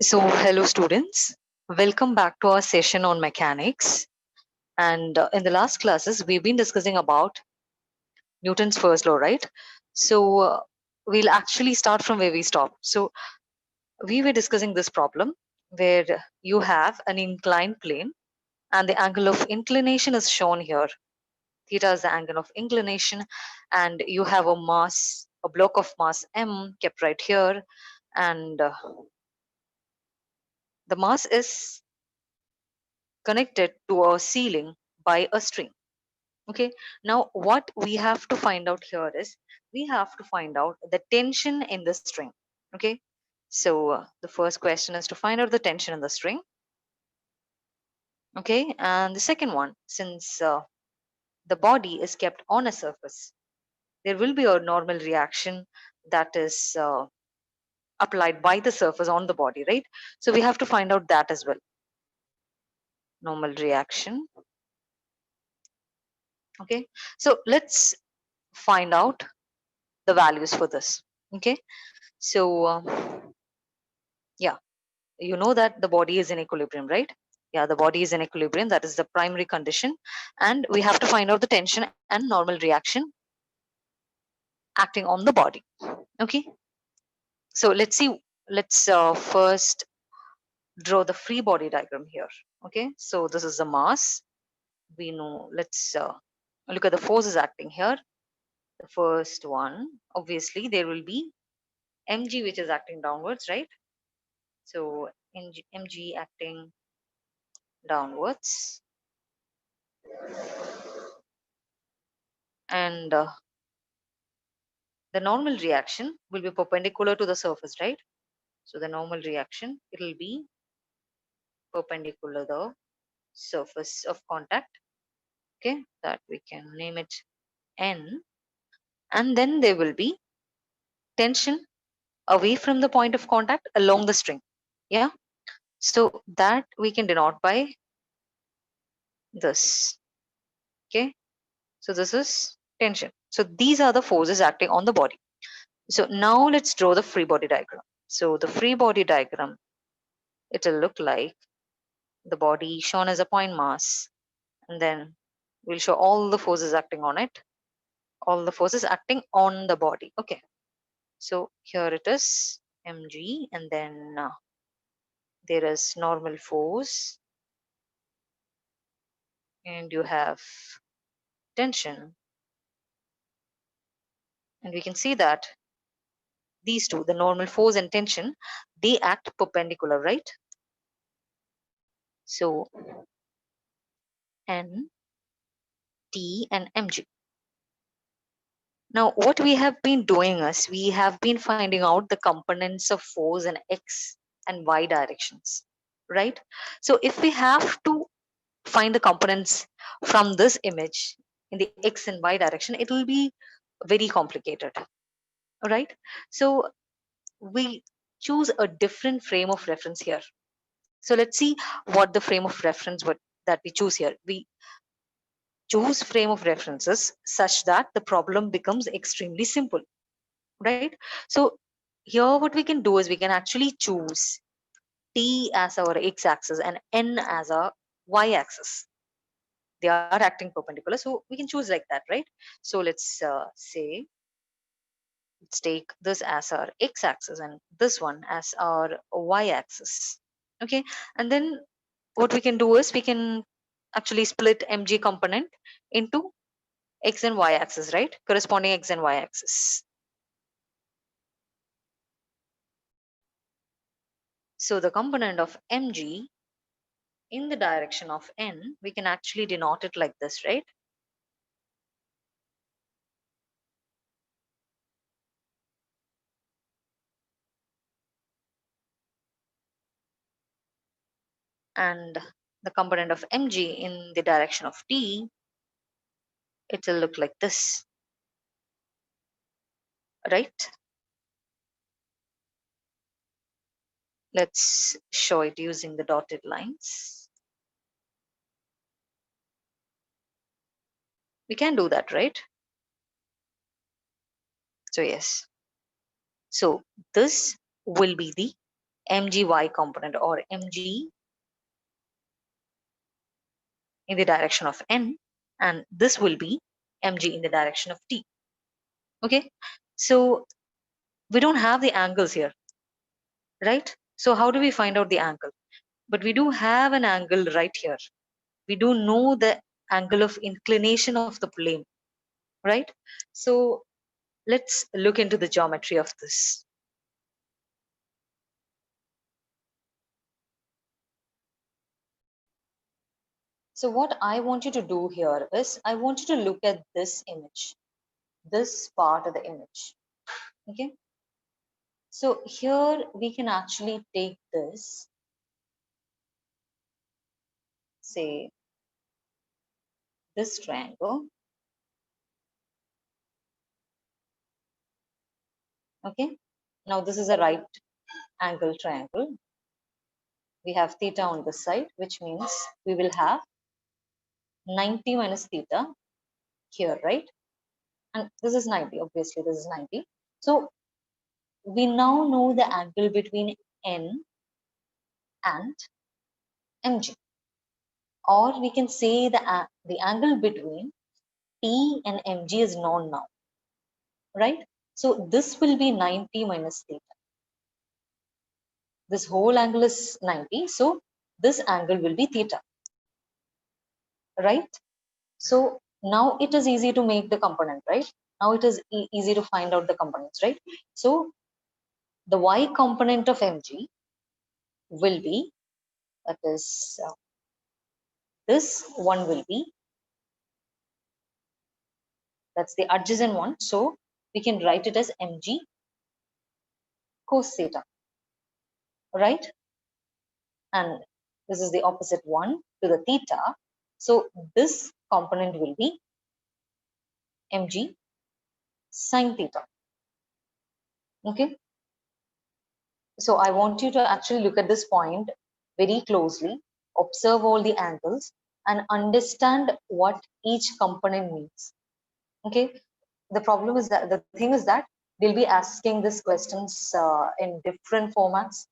So, hello students, welcome back to our session on mechanics. And in the last classes, we've been discussing about Newton's first law, right? So, we'll actually start from where we stopped. So, we were discussing this problem where you have an inclined plane and the angle of inclination is shown here. Theta is the angle of inclination, and you have a mass, a block of mass m kept right here, and the mass is connected to a ceiling by a string. Okay, now what we have to find out here is we have to find out the tension in the string. Okay, so the first question is to find out the tension in the string. Okay, and the second one, since the body is kept on a surface, there will be a normal reaction that is applied by the surface on the body, right? So we have to find out that as well. Normal reaction. Okay, so let's find out the values for this. Okay, so yeah, you know that the body is in equilibrium, right? Yeah, the body is in equilibrium, that is the primary condition, and we have to find out the tension and normal reaction acting on the body. Okay, so let's see. Let's first draw the free body diagram here. Okay, so this is the mass. We know, let's look at the forces acting here. The first one, obviously there will be mg which is acting downwards, right? So mg acting downwards, and the normal reaction will be perpendicular to the surface, right? So the normal reaction, it will be perpendicular the surface of contact. Okay, that we can name it n, and then there will be tension away from the point of contact along the string. Yeah, so that we can denote by this. Okay, so this is tension. So these are the forces acting on the body. So now let's draw the free body diagram. So the free body diagram, it will look like the body shown as a point mass, and then we'll show all the forces acting on it, all the forces acting on the body. Okay, so here it is mg, and then there is normal force, and you have tension, and we can see that these two, the normal force and tension, they act perpendicular, right? So n, t, and mg. Now, what we have been doing is we have been finding out the components of force in x and y directions, right? So if we have to find the components from this image in the x and y direction, it will be very complicated, right? So we choose a different frame of reference here. So let's see what the frame of reference that we choose here. We choose frame of references such that the problem becomes extremely simple, right? So here what we can do is we can actually choose t as our x-axis and n as our y-axis. They are acting perpendicular, so we can choose like that, right? So let's say, let's take this as our x-axis and this one as our y-axis. Okay, and then what we can do is we can actually split mg component into x and y axis, right? Corresponding x and y axis. So the component of mg in the direction of n, we can actually denote it like this, right? And the component of mg in the direction of t, it will look like this, right? Let's show it using the dotted lines. We can do that, right? So yes. So this will be the mgy component or mg in the direction of n, and this will be mg in the direction of t. Okay, so we don't have the angles here, right? So how do we find out the angle? But we do have an angle right here. We do know the angle of inclination of the plane, right? So let's look into the geometry of this. So what I want you to do here is I want you to look at this image, this part of the image. Okay. So here we can actually take this, say this triangle. Okay. Now this is a right angle triangle. We have theta on this side, which means we will have 90 minus theta here, right? And this is 90, obviously this is 90. So we now know the angle between n and mg, or we can say the angle between t and mg is known now, right? So this will be 90 minus theta. This whole angle is 90, so this angle will be theta, right? So now it is easy to make the component, right? Now it is easy to find out the components, right? So the y component of mg will be, that is, this one will be, that's the adjacent one. So we can write it as mg cos theta, right? And this is the opposite one to the theta. So this component will be mg sin theta. Okay. So I want you to actually look at this point very closely, observe all the angles, and understand what each component means. Okay. The problem is that the thing is that they'll be asking these questions in different formats.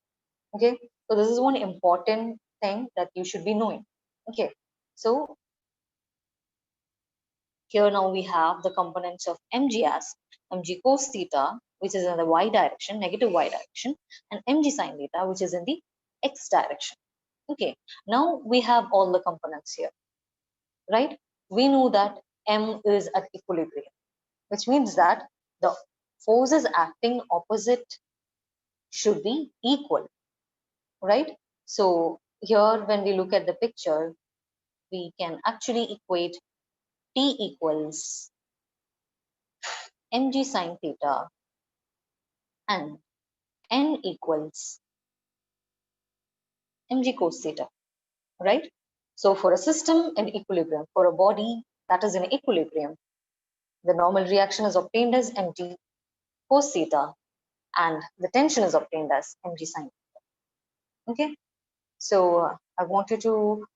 Okay. So this is one important thing that you should be knowing. Okay. So here now we have the components of mg as mg cos theta, which is in the y direction, negative y direction, and mg sin theta, which is in the x direction. Okay, now we have all the components here, right? We know that m is at equilibrium, which means that the forces acting opposite should be equal, right? So here when we look at the picture, we can actually equate T equals mg sin theta and n equals mg cos theta, right? So for a system in equilibrium, for a body that is in equilibrium, the normal reaction is obtained as mg cos theta and the tension is obtained as mg sin theta. Okay, so I want you to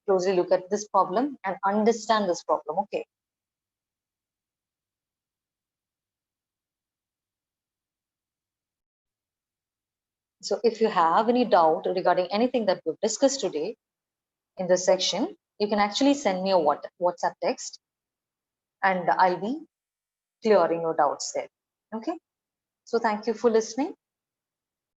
closely look at this problem and understand this problem. Okay. So if you have any doubt regarding anything that we've discussed today in this section, you can actually send me a WhatsApp text and I'll be clearing your doubts there. Okay. So thank you for listening.